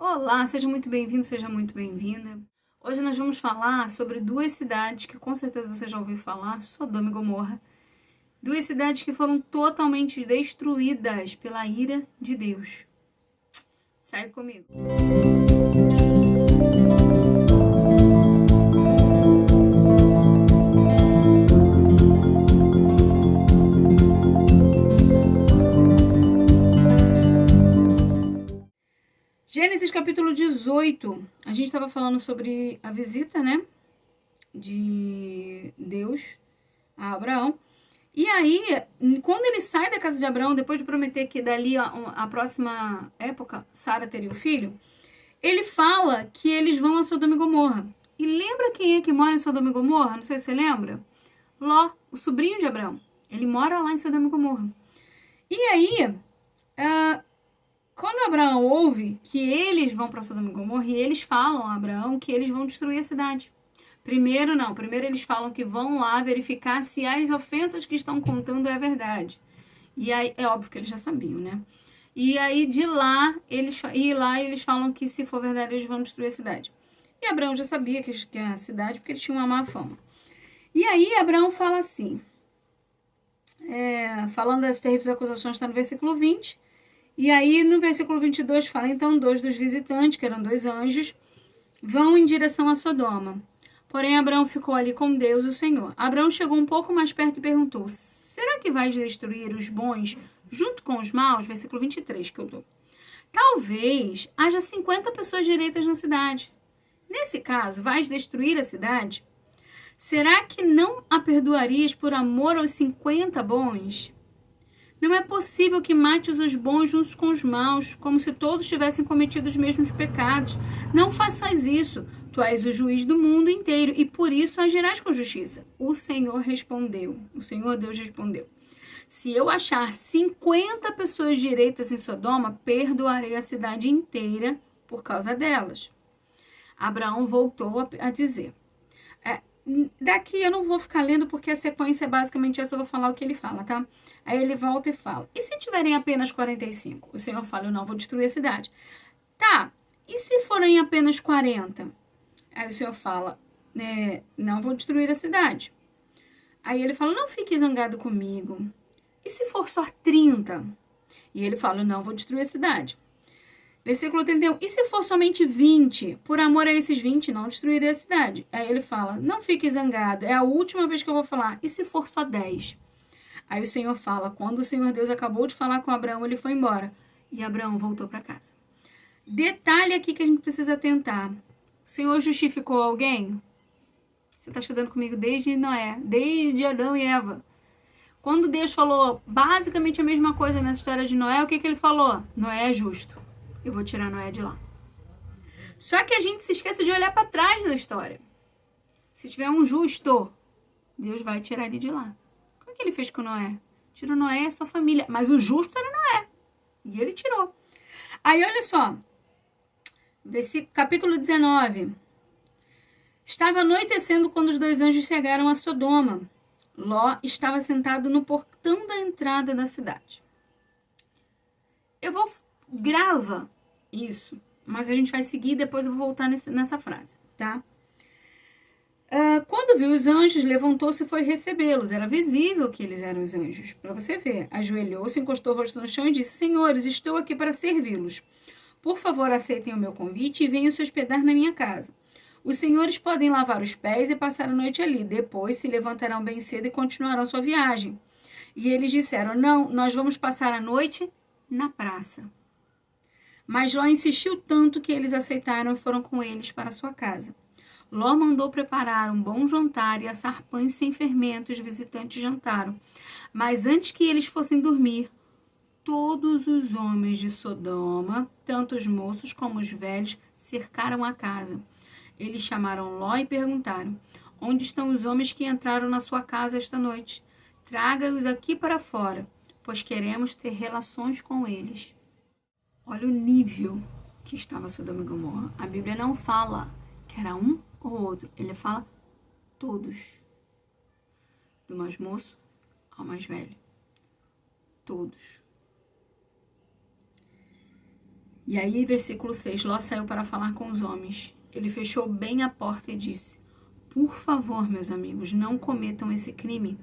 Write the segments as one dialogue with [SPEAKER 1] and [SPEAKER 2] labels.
[SPEAKER 1] Olá, seja muito bem-vindo, seja muito bem-vinda. Hoje nós vamos falar sobre duas cidades que com certeza você já ouviu falar, Sodoma e Gomorra. Duas cidades que foram totalmente destruídas pela ira de Deus. Segue comigo. Gênesis capítulo 18. A gente estava falando sobre a visita, né, de Deus a Abraão. E aí, quando ele sai da casa de Abraão, depois de prometer que dali a próxima época Sara teria o filho, ele fala que eles vão a Sodoma e Gomorra. E lembra quem é que mora em Sodoma e Gomorra? Não sei se você lembra. Ló, o sobrinho de Abraão. Ele mora lá em Sodoma e Gomorra. E aí, quando Abraão ouve que eles vão para Sodoma e Gomorra, e eles falam a Abraão que eles vão destruir a cidade. Primeiro eles falam que vão lá verificar se as ofensas que estão contando é verdade. E aí, é óbvio que eles já sabiam, né? E aí eles falam que se for verdade eles vão destruir a cidade. E Abraão já sabia que a cidade, porque ele tinha uma má fama. E aí Abraão fala assim, falando das terríveis acusações, está no versículo 20. E aí no versículo 22 fala, então 2 dos visitantes, que eram 2 anjos, vão em direção a Sodoma. Porém, Abraão ficou ali com Deus, o Senhor. Abraão chegou um pouco mais perto e perguntou, será que vais destruir os bons junto com os maus? Versículo 23 que eu dou. Talvez haja 50 pessoas direitas na cidade. Nesse caso, vais destruir a cidade? Será que não a perdoarias por amor aos 50 bons? Não é possível que mates os bons juntos com os maus, como se todos tivessem cometido os mesmos pecados. Não faças isso. Tu és o juiz do mundo inteiro e por isso agirás com justiça. O Senhor Deus respondeu. Se eu achar 50 pessoas direitas em Sodoma, perdoarei a cidade inteira por causa delas. Abraão voltou a dizer. Daqui eu não vou ficar lendo porque a sequência é basicamente essa, eu vou falar o que ele fala, tá? Aí ele volta e fala, e se tiverem apenas 45? O Senhor fala, eu não vou destruir a cidade. Tá, e se forem apenas 40? Aí o Senhor fala, não vou destruir a cidade. Aí ele fala, não fique zangado comigo. E se for só 30? E ele fala, não vou destruir a cidade. Versículo 31. E se for somente 20? Por amor a esses 20, não destruirei a cidade. Aí ele fala, não fique zangado, é a última vez que eu vou falar. E se for só 10? Aí o Senhor fala, quando o Senhor Deus acabou de falar com Abraão, ele foi embora. E Abraão voltou para casa. Detalhe aqui que a gente precisa atentar. O Senhor justificou alguém? Você está estudando comigo desde Noé, desde Adão e Eva. Quando Deus falou basicamente a mesma coisa nessa história de Noé, o que ele falou? Noé é justo. Eu vou tirar Noé de lá. Só que a gente se esquece de olhar para trás da história. Se tiver um justo, Deus vai tirar ele de lá. Como é que ele fez com Noé? Tirou Noé e a sua família. Mas o justo era Noé. E ele tirou. Aí olha só. Capítulo 19. Estava anoitecendo quando os 2 anjos chegaram a Sodoma. Ló estava sentado no portão da entrada da cidade. Eu vou grava isso, mas a gente vai seguir e depois eu vou voltar nessa frase, tá? Quando viu os anjos, levantou-se e foi recebê-los. Era visível que eles eram os anjos, para você ver. Ajoelhou-se, encostou o rosto no chão e disse, senhores, estou aqui para servi-los. Por favor, aceitem o meu convite e venham se hospedar na minha casa. Os senhores podem lavar os pés e passar a noite ali. Depois se levantarão bem cedo e continuarão sua viagem. E eles disseram, não, nós vamos passar a noite na praça. Mas Ló insistiu tanto que eles aceitaram e foram com eles para sua casa. Ló mandou preparar um bom jantar e assar pães sem fermento. Os visitantes jantaram. Mas antes que eles fossem dormir, todos os homens de Sodoma, tanto os moços como os velhos, cercaram a casa. Eles chamaram Ló e perguntaram, onde estão os homens que entraram na sua casa esta noite? Traga-os aqui para fora, pois queremos ter relações com eles. Olha o nível que estava Sodoma e Gomorra. A Bíblia não fala que era um ou outro. Ele fala todos. Do mais moço ao mais velho. Todos. E aí, versículo 6, Ló saiu para falar com os homens. Ele fechou bem a porta e disse: por favor, meus amigos, não cometam esse crime.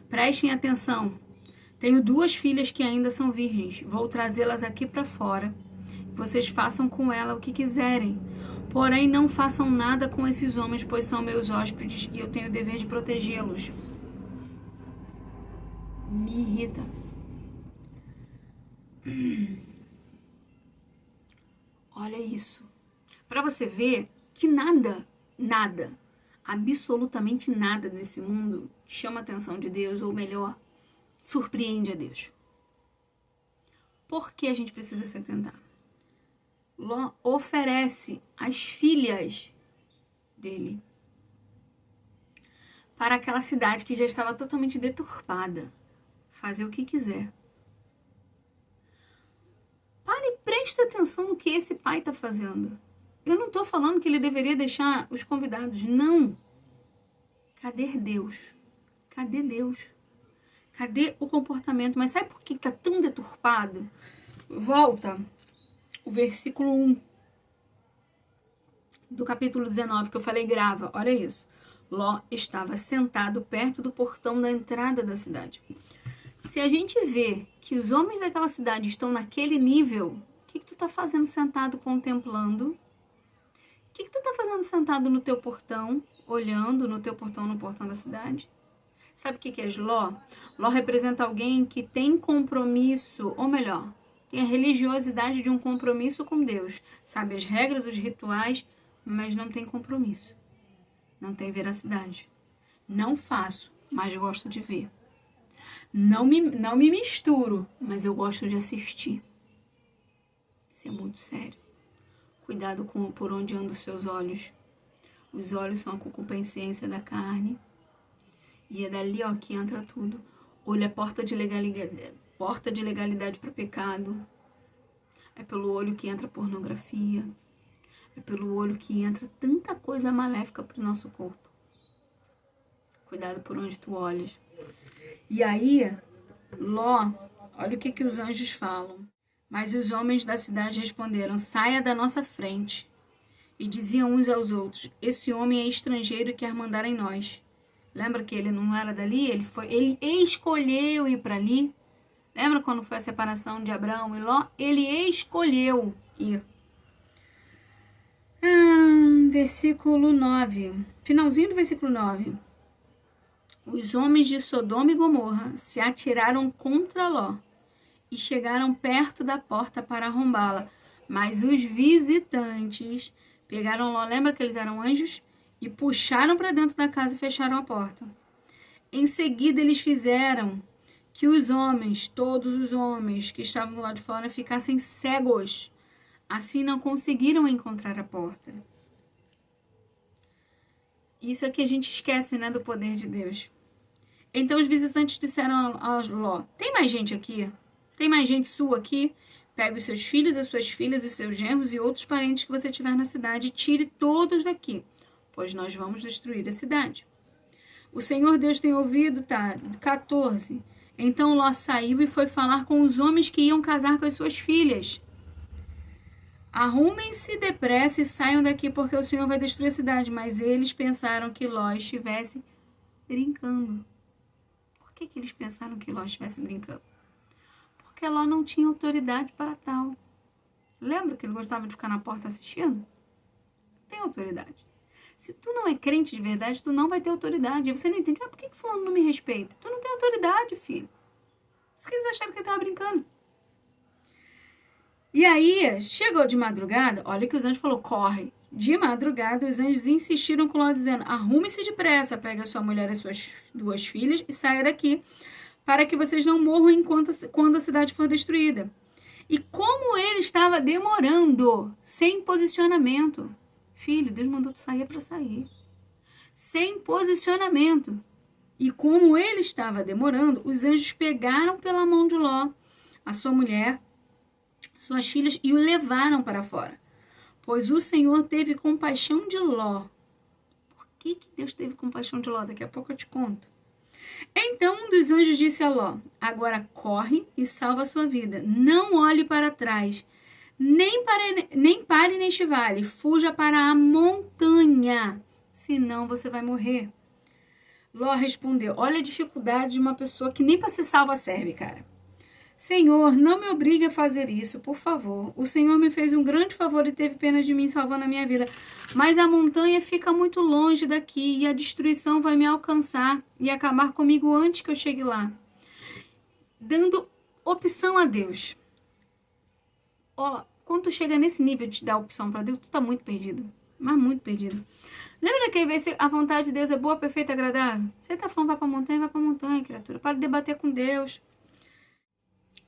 [SPEAKER 1] Prestem atenção. Tenho 2 filhas que ainda são virgens. Vou trazê-las aqui para fora. Vocês façam com ela o que quiserem. Porém, não façam nada com esses homens, pois são meus hóspedes e eu tenho o dever de protegê-los. Me irrita. Olha isso. Para você ver que nada, absolutamente nada nesse mundo chama a atenção de Deus, ou melhor, surpreende a Deus. Por que a gente precisa se atentar? Ló oferece as filhas dele para aquela cidade que já estava totalmente deturpada. Fazer o que quiser. Pare e preste atenção no que esse pai está fazendo. Eu não estou falando que ele deveria deixar os convidados. Não. Cadê Deus? Cadê Deus? Cadê o comportamento? Mas sabe por que está tão deturpado? Volta o versículo 1 do capítulo 19, que eu falei, grava. Olha isso. Ló estava sentado perto do portão da entrada da cidade. Se a gente vê que os homens daquela cidade estão naquele nível, o que tu está fazendo sentado contemplando? O que tu está fazendo sentado no teu portão, olhando no teu portão, no portão da cidade? Sabe o que é Ló? Ló representa alguém que tem compromisso, ou melhor, tem a religiosidade de um compromisso com Deus. Sabe as regras, os rituais, mas não tem compromisso. Não tem veracidade. Não faço, mas gosto de ver. Não me misturo, mas eu gosto de assistir. Isso é muito sério. Cuidado por onde andam os seus olhos. Os olhos são a concupiscência da carne. E é dali, que entra tudo. Olho é porta de legalidade para pecado. É pelo olho que entra pornografia. É pelo olho que entra tanta coisa maléfica para o nosso corpo. Cuidado por onde tu olhas. E aí, Ló, olha o que os anjos falam. Mas os homens da cidade responderam: saia da nossa frente. E diziam uns aos outros: esse homem é estrangeiro e quer mandar em nós. Lembra que ele não era dali? Ele escolheu ir para ali. Lembra quando foi a separação de Abraão e Ló? Ele escolheu ir. Versículo 9. Finalzinho do versículo 9. Os homens de Sodoma e Gomorra se atiraram contra Ló e chegaram perto da porta para arrombá-la. Mas os visitantes pegaram Ló, lembra que eles eram anjos? E puxaram para dentro da casa e fecharam a porta. Em seguida, eles fizeram que os homens, todos os homens que estavam do lado de fora, ficassem cegos. Assim não conseguiram encontrar a porta. Isso é que a gente esquece, do poder de Deus. Então os visitantes disseram a Ló: tem mais gente aqui? Tem mais gente sua aqui? Pegue os seus filhos, as suas filhas, os seus genros e outros parentes que você tiver na cidade e tire todos daqui, pois nós vamos destruir a cidade. O Senhor Deus tem ouvido, 14. Então Ló saiu e foi falar com os homens que iam casar com as suas filhas. Arrumem-se depressa e saiam daqui, porque o Senhor vai destruir a cidade. Mas eles pensaram que Ló estivesse brincando. Por que eles pensaram que Ló estivesse brincando? Porque Ló não tinha autoridade para tal. Lembra que ele gostava de ficar na porta assistindo? Não tem autoridade. Se tu não é crente de verdade, tu não vai ter autoridade. E você não entende, por que fulano não me respeita? Tu não tem autoridade, filho. Isso que eles acharam que ele estava brincando. E aí, chegou de madrugada, olha que os anjos falaram: corre. De madrugada, os anjos insistiram com Ló, dizendo: arrume-se depressa, pegue a sua mulher e as suas 2 filhas e saia daqui, para que vocês não morram quando a cidade for destruída. E como ele estava demorando, sem posicionamento. Filho, Deus mandou tu sair para sair. Sem posicionamento. E como ele estava demorando, os anjos pegaram pela mão de Ló, a sua mulher, suas filhas, e o levaram para fora. Pois o Senhor teve compaixão de Ló. Por que Deus teve compaixão de Ló? Daqui a pouco eu te conto. Então um dos anjos disse a Ló: agora corre e salva a sua vida. Não olhe para trás, nem pare neste vale, fuja para a montanha, senão você vai morrer. Ló respondeu, olha a dificuldade de uma pessoa que nem para ser salva serve, cara. Senhor, não me obrigue a fazer isso, por favor. O Senhor me fez um grande favor e teve pena de mim, salvando a minha vida. Mas a montanha fica muito longe daqui e a destruição vai me alcançar e acabar comigo antes que eu chegue lá. Dando opção a Deus. Ó, quando tu chega nesse nível de te dar opção para Deus, tu tá muito perdido. Mas muito perdido. Lembra daquele vez que a vontade de Deus é boa, perfeita e agradável? Você tá falando, vai pra montanha, criatura. Para de debater com Deus.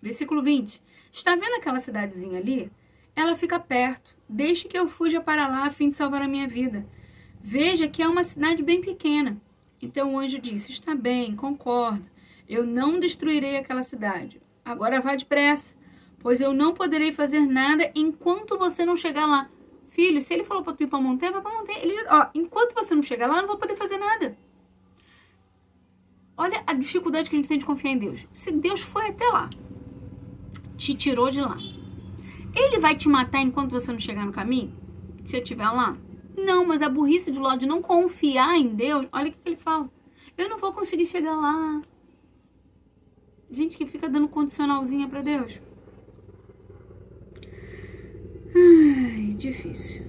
[SPEAKER 1] Versículo 20. Está vendo aquela cidadezinha ali? Ela fica perto. Deixe que eu fuja para lá a fim de salvar a minha vida. Veja que é uma cidade bem pequena. Então o anjo disse, está bem, concordo. Eu não destruirei aquela cidade. Agora vá depressa, pois eu não poderei fazer nada enquanto você não chegar lá. Filho, se ele falou para tu ir para a montanha, vai para a montanha. Enquanto você não chegar lá, eu não vou poder fazer nada. Olha a dificuldade que a gente tem de confiar em Deus. Se Deus foi até lá, te tirou de lá, ele vai te matar enquanto você não chegar no caminho? Se você estiver lá? Não, mas a burrice de Ló de não confiar em Deus, olha o que ele fala. Eu não vou conseguir chegar lá. Gente que fica dando condicionalzinha para Deus. Ai, difícil.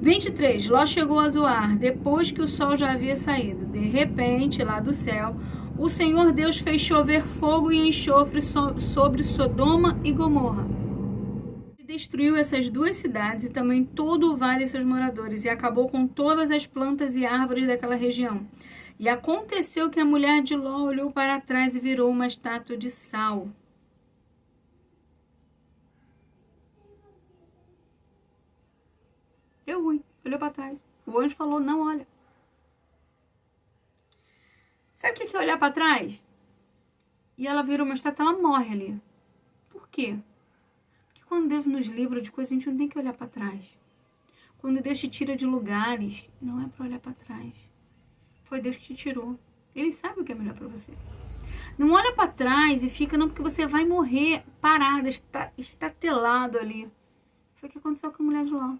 [SPEAKER 1] 23. Ló chegou a Zoar, depois que o sol já havia saído. De repente, lá do céu, o Senhor Deus fez chover fogo e enxofre sobre Sodoma e Gomorra. Ele destruiu essas duas cidades e também todo o vale e seus moradores, e acabou com todas as plantas e árvores daquela região. E aconteceu que a mulher de Ló olhou para trás e virou uma estátua de sal. Deu ruim, olhou para trás. O anjo falou, não olha. Sabe o que é olhar para trás? E ela virou uma estátua, ela morre ali. Por quê? Porque quando Deus nos livra de coisas, a gente não tem que olhar para trás. Quando Deus te tira de lugares, não é para olhar para trás. Foi Deus que te tirou. Ele sabe o que é melhor para você. Não olha para trás e fica, não, porque você vai morrer parada, estatelado ali. Foi o que aconteceu com a mulher de Ló.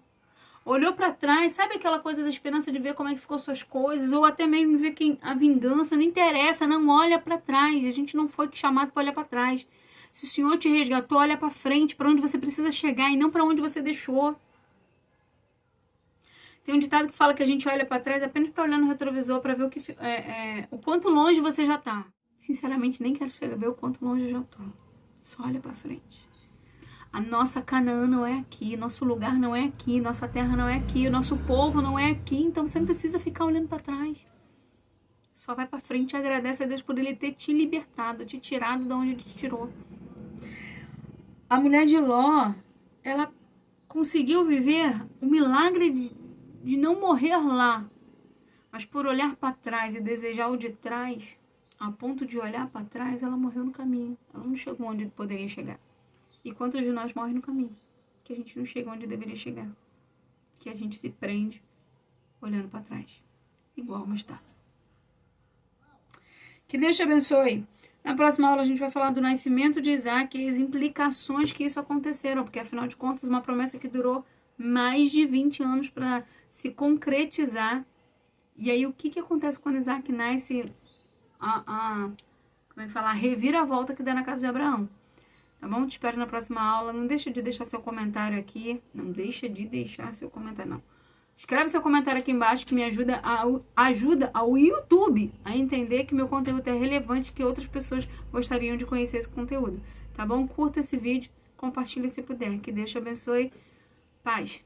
[SPEAKER 1] Olhou para trás, sabe aquela coisa da esperança de ver como é que ficou suas coisas, ou até mesmo de ver a vingança, não interessa, não olha para trás. A gente não foi chamado para olhar para trás. Se o Senhor te resgatou, olha para frente, para onde você precisa chegar e não para onde você deixou. Tem um ditado que fala que a gente olha para trás apenas para olhar no retrovisor, para ver o quanto longe você já tá. Sinceramente, nem quero ver o quanto longe eu já tô. Só olha para frente. A nossa Canaã não é aqui, nosso lugar não é aqui, nossa terra não é aqui, o nosso povo não é aqui, então você não precisa ficar olhando para trás. Só vai para frente e agradece a Deus por Ele ter te libertado, te tirado de onde Ele te tirou. A mulher de Ló, ela conseguiu viver o milagre de não morrer lá, mas por olhar para trás e desejar o de trás, a ponto de olhar para trás, ela morreu no caminho. Ela não chegou onde poderia chegar. E quantos de nós morrem no caminho? Que a gente não chega onde deveria chegar. Que a gente se prende olhando para trás. Igual uma estátua. Que Deus te abençoe. Na próxima aula a gente vai falar do nascimento de Isaac e as implicações que isso aconteceram. Porque afinal de contas, uma promessa que durou mais de 20 anos para se concretizar. E aí o que acontece quando Isaac nasce? Como é que fala? A reviravolta que dá na casa de Abraão. Tá bom? Te espero na próxima aula. Não deixa de deixar seu comentário aqui. Não deixa de deixar seu comentário, não. Escreve seu comentário aqui embaixo que me ajuda ao YouTube a entender que meu conteúdo é relevante, que outras pessoas gostariam de conhecer esse conteúdo. Tá bom? Curta esse vídeo, compartilhe se puder. Que Deus te abençoe. Paz.